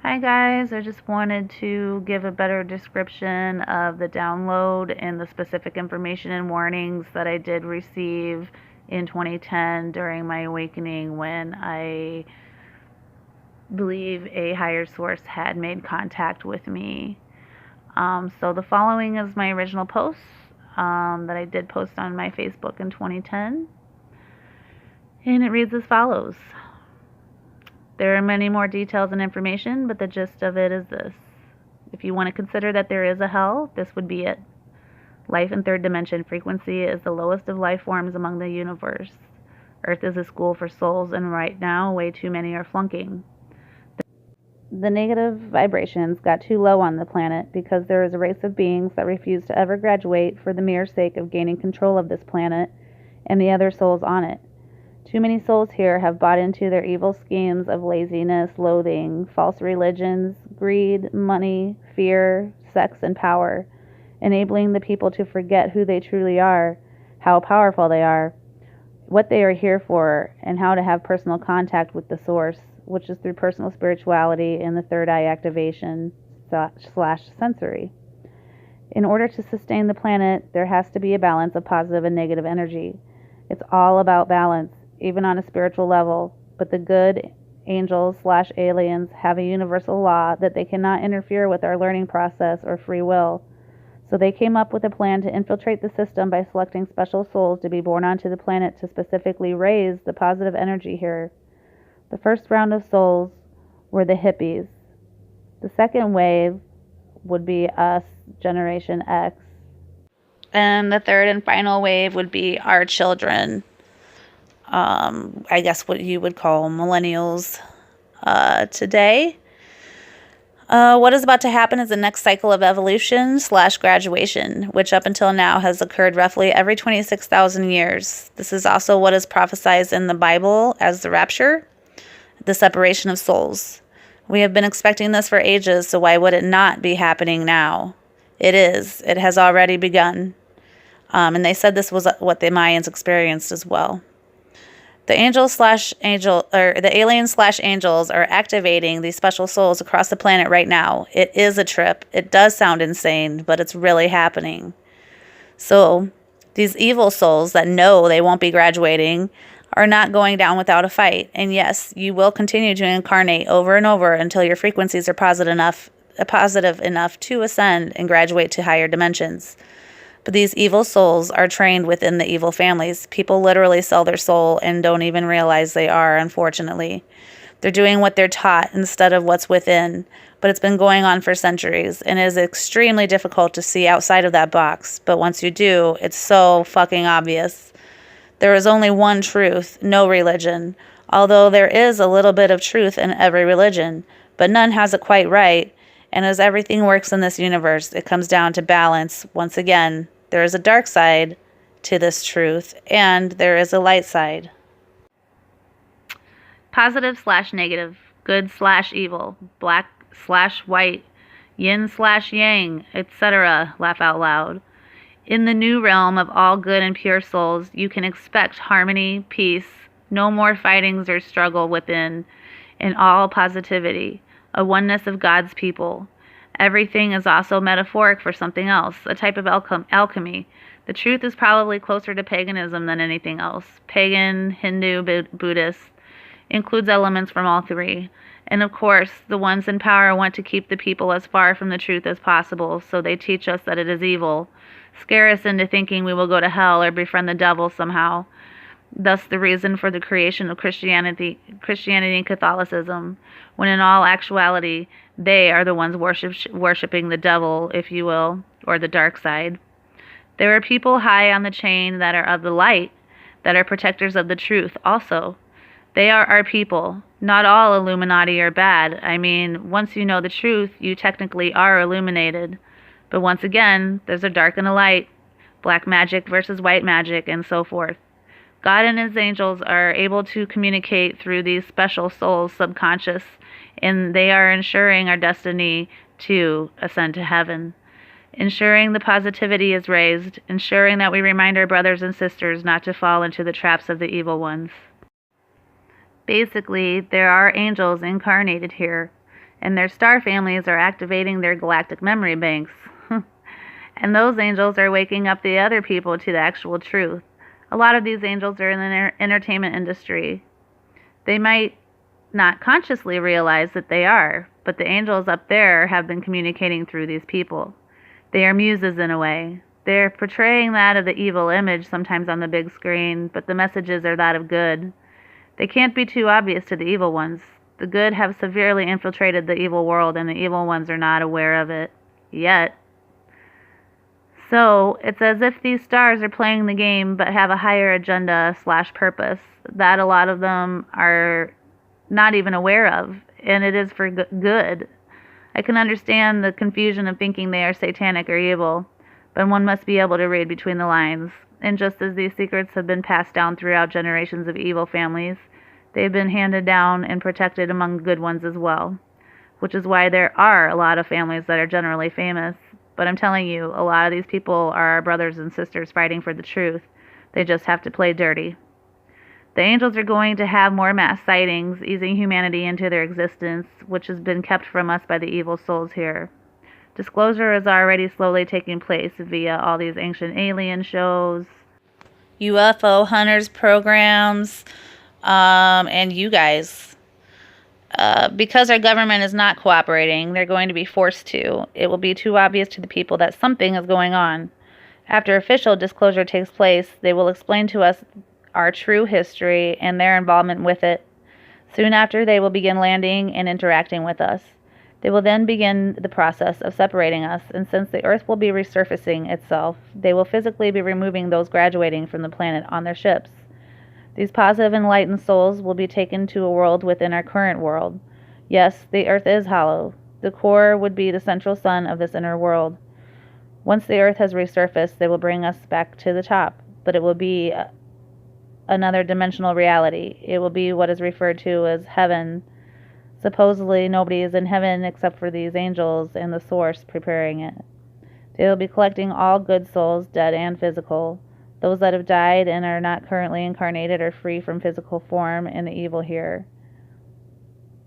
Hi guys, I just wanted to give a better description of the download and the specific information and warnings that I did receive in 2010 during my awakening when I believe a higher source had made contact with me. So the following is my original post that I did post on my Facebook in 2010, and it reads as follows. There are many more details and information, but the gist of it is this. If you want to consider that there is a hell, this would be it. Life in third dimension frequency is the lowest of life forms among the universe. Earth is a school for souls, and right now, way too many are flunking. The negative vibrations got too low on the planet because there is a race of beings that refuse to ever graduate for the mere sake of gaining control of this planet and the other souls on it. Too many souls here have bought into their evil schemes of laziness, loathing, false religions, greed, money, fear, sex, and power, enabling the people to forget who they truly are, how powerful they are, what they are here for, and how to have personal contact with the source, which is through personal spirituality and the third eye activation slash sensory. In order to sustain the planet, there has to be a balance of positive and negative energy. It's all about balance, even on a spiritual level, but the good angels slash aliens have a universal law that they cannot interfere with our learning process or free will. So they came up with a plan to infiltrate the system by selecting special souls to be born onto the planet to specifically raise the positive energy here. The first round of souls were the hippies. The second wave would be us, Generation X. And the third and final wave would be our children. I guess what you would call millennials today. What is about to happen is the next cycle of evolution slash graduation, which up until now has occurred roughly every 26,000 years. This is also what is prophesied in the Bible as the rapture, the separation of souls. We have been expecting this for ages, so why would it not be happening now? It is. It has already begun. And they said this was what the Mayans experienced as well. The the aliens slash angels are activating these special souls across the planet right now. It is a trip. It does sound insane, but it's really happening. So these evil souls that know they won't be graduating are not going down without a fight. And yes, you will continue to incarnate over and over until your frequencies are positive enough to ascend and graduate to higher dimensions. But these evil souls are trained within the evil families. People literally sell their soul and don't even realize they are, unfortunately. They're doing what they're taught instead of what's within. But it's been going on for centuries, and it is extremely difficult to see outside of that box. But once you do, it's so fucking obvious. There is only one truth, no religion. Although there is a little bit of truth in every religion, but none has it quite right. And as everything works in this universe, it comes down to balance. Once again, there is a dark side to this truth, and there is a light side. Positive slash negative, good slash evil, black slash white, yin slash yang, etc. Laugh out loud. In the new realm of all good and pure souls, you can expect harmony, peace, no more fightings or struggle within, and all positivity, a oneness of God's people. Everything is also metaphoric for something else, a type of alchemy. The truth is probably closer to paganism than anything else. Pagan, Hindu, Buddhist, includes elements from all three. And of course, the ones in power want to keep the people as far from the truth as possible, so they teach us that it is evil, scare us into thinking we will go to hell or befriend the devil somehow. Thus the reason for the creation of Christianity and Catholicism, when in all actuality, they are the ones worshiping the devil, if you will, or the dark side. There are people high on the chain that are of the light, that are protectors of the truth also. They are our people. Not all Illuminati are bad. I mean, once you know the truth, you technically are illuminated. But once again, there's a dark and a light, black magic versus white magic, and so forth. God and his angels are able to communicate through these special souls subconscious, and they are ensuring our destiny to ascend to heaven. Ensuring the positivity is raised, ensuring that we remind our brothers and sisters not to fall into the traps of the evil ones. Basically, there are angels incarnated here, and their star families are activating their galactic memory banks. And those angels are waking up the other people to the actual truth. A lot of these angels are in the entertainment industry. They might not consciously realize that they are, but the angels up there have been communicating through these people. They are muses in a way. They're portraying that of the evil image sometimes on the big screen, but the messages are that of good. They can't be too obvious to the evil ones. The good have severely infiltrated the evil world, and the evil ones are not aware of it yet. So, it's as if these stars are playing the game but have a higher agenda/purpose that a lot of them are not even aware of, and it is for good. I can understand the confusion of thinking they are satanic or evil, but one must be able to read between the lines. And just as these secrets have been passed down throughout generations of evil families, they've been handed down and protected among good ones as well, which is why there are a lot of families that are generally famous. But I'm telling you, a lot of these people are our brothers and sisters fighting for the truth. They just have to play dirty. The angels are going to have more mass sightings, easing humanity into their existence, which has been kept from us by the evil souls here. Disclosure is already slowly taking place via all these ancient alien shows, UFO hunters programs, and you guys. Because our government is not cooperating, they're going to be forced to. It will be too obvious to the people that something is going on. After official disclosure takes place, they will explain to us our true history and their involvement with it. Soon after, they will begin landing and interacting with us. They will then begin the process of separating us, and since the Earth will be resurfacing itself, they will physically be removing those graduating from the planet on their ships. These positive enlightened souls will be taken to a world within our current world. Yes, the Earth is hollow. The core would be the central sun of this inner world. Once the Earth has resurfaced, they will bring us back to the top, but it will be another dimensional reality. It will be what is referred to as heaven. Supposedly, nobody is in heaven except for these angels and the source preparing it. They will be collecting all good souls, dead and physical. Those that have died and are not currently incarnated are free from physical form and the evil here,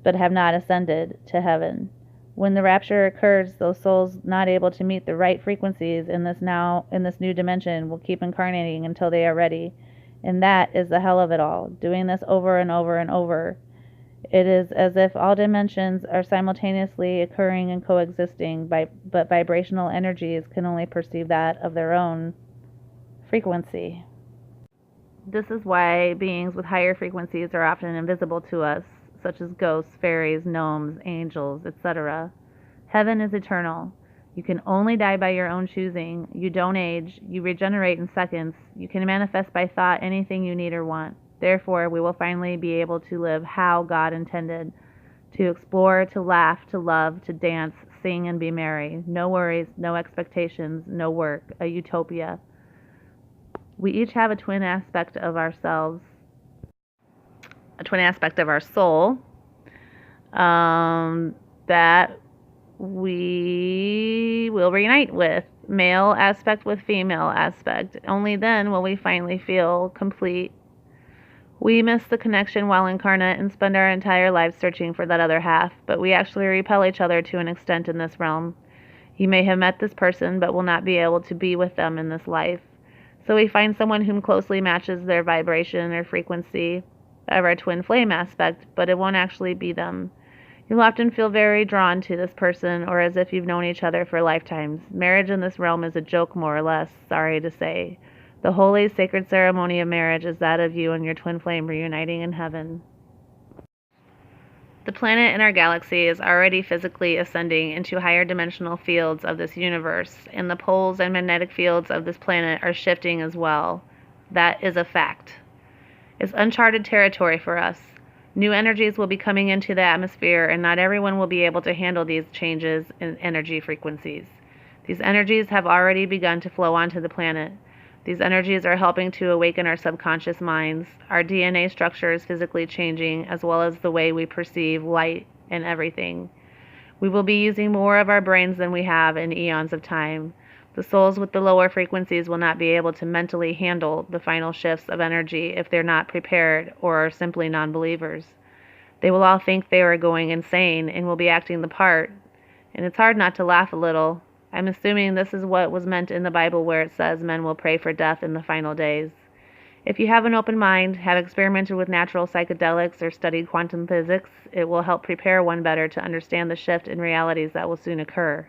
but have not ascended to heaven. When the rapture occurs, those souls not able to meet the right frequencies in this new dimension will keep incarnating until they are ready. And that is the hell of it all, doing this over and over and over. It is as if all dimensions are simultaneously occurring and coexisting, but vibrational energies can only perceive that of their own frequency. This is why beings with higher frequencies are often invisible to us, such as ghosts, fairies, gnomes, angels, etc. Heaven is eternal. You can only die by your own choosing. You don't age. You regenerate in seconds. You can manifest by thought anything you need or want. Therefore, we will finally be able to live how God intended, to explore, to laugh, to love, to dance, sing, and be merry. No worries, no expectations, no work. A utopia. We each have a twin aspect of ourselves, a twin aspect of our soul, that we will reunite with. Male aspect with female aspect. Only then will we finally feel complete. We miss the connection while incarnate and spend our entire lives searching for that other half, but we actually repel each other to an extent in this realm. You may have met this person, but will not be able to be with them in this life. So we find someone whom closely matches their vibration or frequency of our twin flame aspect, but it won't actually be them. You'll often feel very drawn to this person, or as if you've known each other for lifetimes. Marriage in this realm is a joke, more or less, sorry to say. The holy, sacred ceremony of marriage is that of you and your twin flame reuniting in heaven. The planet in our galaxy is already physically ascending into higher dimensional fields of this universe, and the poles and magnetic fields of this planet are shifting as well. That is a fact. It's uncharted territory for us. New energies will be coming into the atmosphere, and not everyone will be able to handle these changes in energy frequencies. These energies have already begun to flow onto the planet. These energies are helping to awaken our subconscious minds. Our DNA structure is physically changing, as well as the way we perceive light and everything. We will be using more of our brains than we have in eons of time. The souls with the lower frequencies will not be able to mentally handle the final shifts of energy if they're not prepared or are simply non-believers. They will all think they are going insane and will be acting the part. And it's hard not to laugh a little. I'm assuming this is what was meant in the Bible where it says men will pray for death in the final days. If you have an open mind, have experimented with natural psychedelics, or studied quantum physics, it will help prepare one better to understand the shift in realities that will soon occur.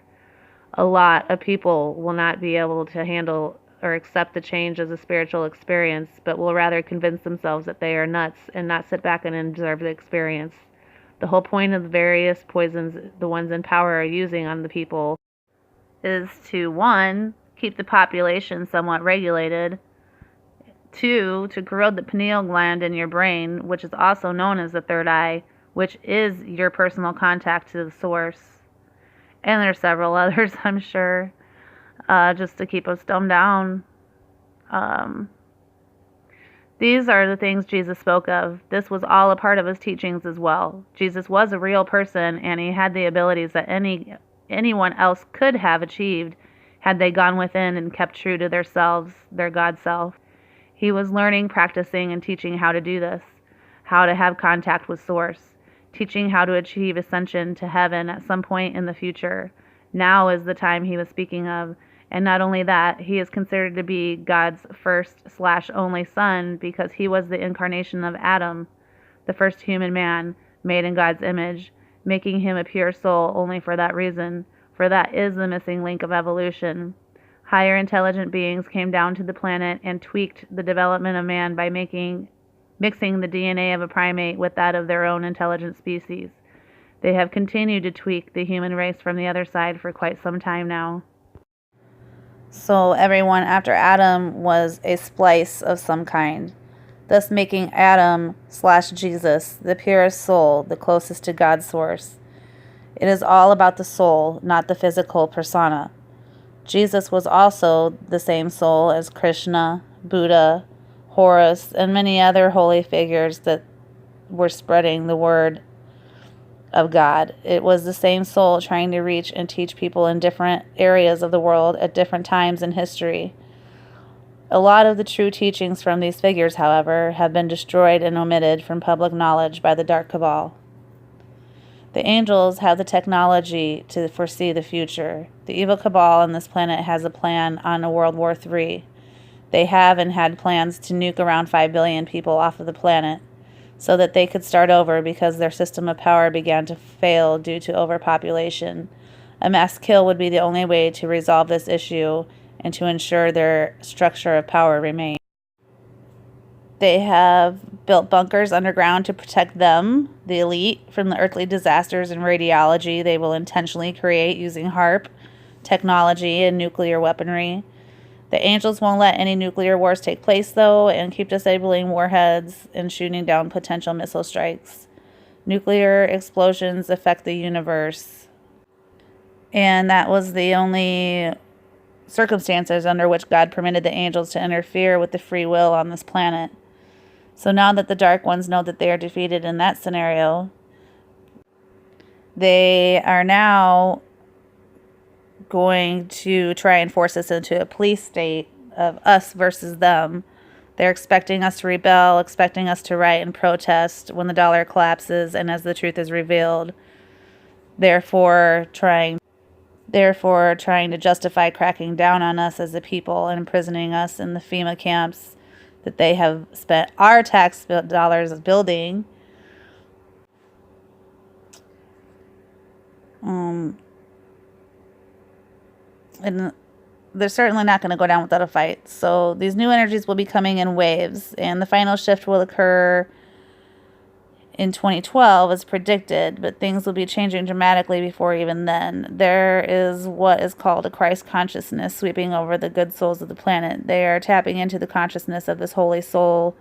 A lot of people will not be able to handle or accept the change as a spiritual experience, but will rather convince themselves that they are nuts and not sit back and observe the experience. The whole point of the various poisons the ones in power are using on the people is to, 1, keep the population somewhat regulated, 2, to corrode the pineal gland in your brain, which is also known as the third eye, which is your personal contact to the source. And there's several others, I'm sure, just to keep us dumbed down. These are the things Jesus spoke of. This was all a part of his teachings as well. Jesus was a real person, and he had the abilities that anyone else could have achieved had they gone within and kept true to themselves, their God self. He was learning, practicing, and teaching how to do this, how to have contact with Source, teaching how to achieve ascension to heaven at some point in the future. Now is the time he was speaking of. And not only that, he is considered to be God's first/only son because he was the incarnation of Adam, the first human man made in God's image, making him a pure soul only for that reason, for that is the missing link of evolution. Higher intelligent beings came down to the planet and tweaked the development of man by mixing the DNA of a primate with that of their own intelligent species. They have continued to tweak the human race from the other side for quite some time now. So everyone after Adam was a splice of some kind, thus making Adam/Jesus the purest soul, the closest to God's source. It is all about the soul, not the physical persona. Jesus was also the same soul as Krishna, Buddha, Horus, and many other holy figures that were spreading the word of God. It was the same soul trying to reach and teach people in different areas of the world at different times in history. A lot of the true teachings from these figures, however, have been destroyed and omitted from public knowledge by the Dark Cabal. The angels have the technology to foresee the future. The evil cabal on this planet has a plan on a World War III. They have and had plans to nuke around 5 billion people off of the planet so that they could start over because their system of power began to fail due to overpopulation. A mass kill would be the only way to resolve this issue and to ensure their structure of power remains. They have built bunkers underground to protect them, the elite, from the earthly disasters and radiology they will intentionally create using HAARP technology and nuclear weaponry. The angels won't let any nuclear wars take place, though, and keep disabling warheads and shooting down potential missile strikes. Nuclear explosions affect the universe. And that was the only circumstances under which God permitted the angels to interfere with the free will on this planet. So now that the Dark Ones know that they are defeated in that scenario, they are now going to try and force us into a police state of us versus them. They're expecting us to rebel, expecting us to riot and protest when the dollar collapses and as the truth is revealed. Therefore trying to justify cracking down on us as a people and imprisoning us in the FEMA camps that they have spent our tax dollars building. And they're certainly not going to go down without a fight. So these new energies will be coming in waves, and the final shift will occur in 2012 as predicted, but things will be changing dramatically before even then. There is what is called a Christ consciousness sweeping over the good souls of the planet. They are tapping into the consciousness of this holy soul/teacher,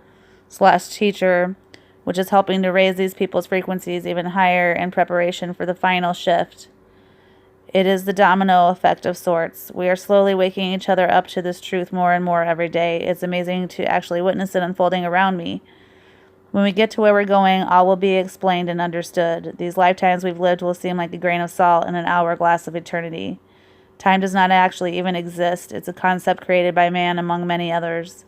which is helping to raise these people's frequencies even higher in preparation for the final shift. It is the domino effect of sorts. We are slowly waking each other up to this truth more and more every day. It's amazing to actually witness it unfolding around me. When we get to where we're going, all will be explained and understood. These lifetimes we've lived will seem like a grain of salt in an hourglass of eternity. Time does not actually even exist. It's a concept created by man among many others.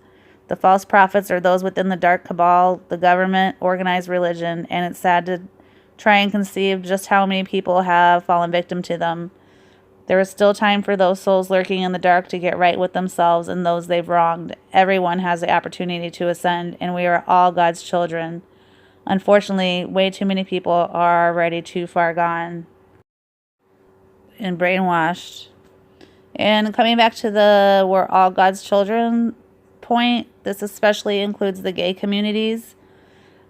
The false prophets are those within the dark cabal, the government, organized religion, and it's sad to try and conceive just how many people have fallen victim to them. There is still time for those souls lurking in the dark to get right with themselves and those they've wronged. Everyone has the opportunity to ascend, and we are all God's children. Unfortunately, way too many people are already too far gone and brainwashed. And coming back to the we're all God's children point, this especially includes the gay communities.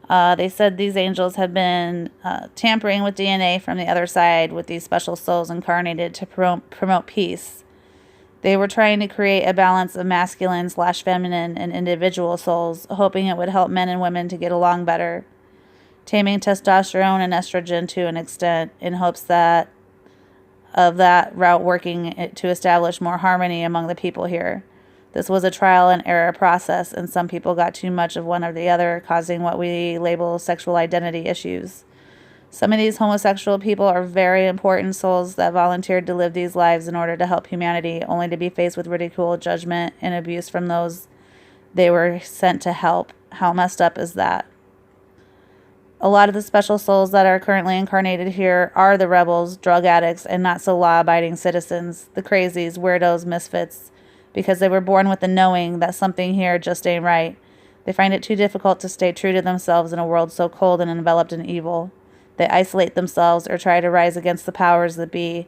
They said these angels have been tampering with DNA from the other side with these special souls incarnated to promote peace. They were trying to create a balance of masculine/feminine and individual souls, hoping it would help men and women to get along better, taming testosterone and estrogen to an extent in hopes that of that route working to establish more harmony among the people here. This was a trial and error process, and some people got too much of one or the other, causing what we label sexual identity issues. Some of these homosexual people are very important souls that volunteered to live these lives in order to help humanity, only to be faced with ridicule, judgment, and abuse from those they were sent to help. How messed up is that? A lot of the special souls that are currently incarnated here are the rebels, drug addicts, and not so law-abiding citizens, the crazies, weirdos, misfits, because they were born with the knowing that something here just ain't right. They find it too difficult to stay true to themselves in a world so cold and enveloped in evil. They isolate themselves or try to rise against the powers that be.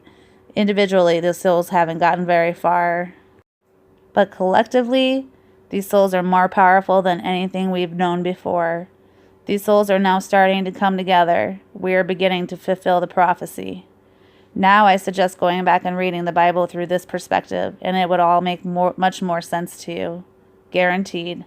Individually, the souls haven't gotten very far. But collectively, these souls are more powerful than anything we've known before. These souls are now starting to come together. We are beginning to fulfill the prophecy. Now I suggest going back and reading the Bible through this perspective, and it would all make much more sense to you. Guaranteed.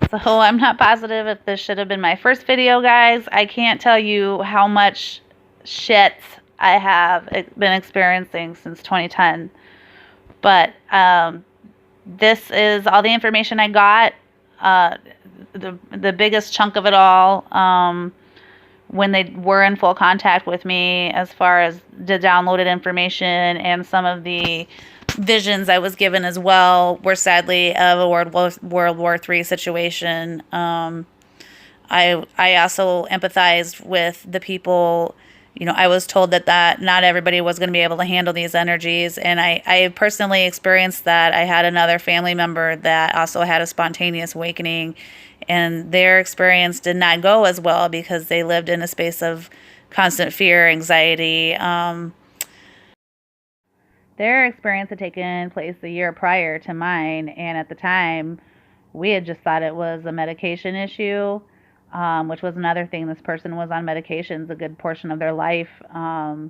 So I'm not positive if this should have been my first video, guys. I can't tell you how much shit I have been experiencing since 2010. But this is all the information I got. The biggest chunk of it all, when they were in full contact with me, as far as the downloaded information and some of the visions I was given as well, were sadly of a World War III situation. I also empathized with the people. You know, I was told that not everybody was going to be able to handle these energies, and I personally experienced that. I had another family member that also had a spontaneous awakening, and their experience did not go as well because they lived in a space of constant fear, anxiety. Their experience had taken place a year prior to mine, and at the time, we had just thought it was a medication issue, which was another thing. This person was on medications a good portion of their life. Was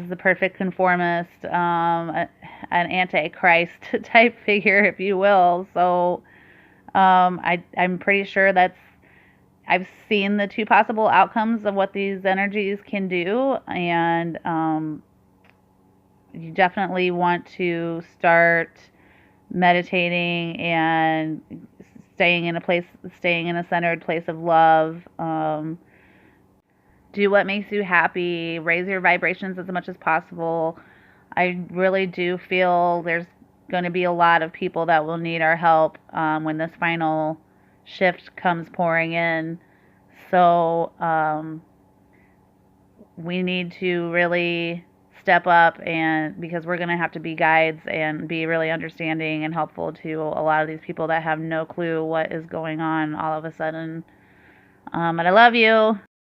the perfect conformist, an antichrist type figure, if you will. So I'm pretty sure I've seen the two possible outcomes of what these energies can do, and you definitely want to start meditating and staying in a centered place of love. Do what makes you happy. Raise your vibrations as much as possible. I really do feel there's going to be a lot of people that will need our help when this final shift comes pouring in. So we need to really step up, and because we're going to have to be guides and be really understanding and helpful to a lot of these people that have no clue what is going on all of a sudden. And I love you.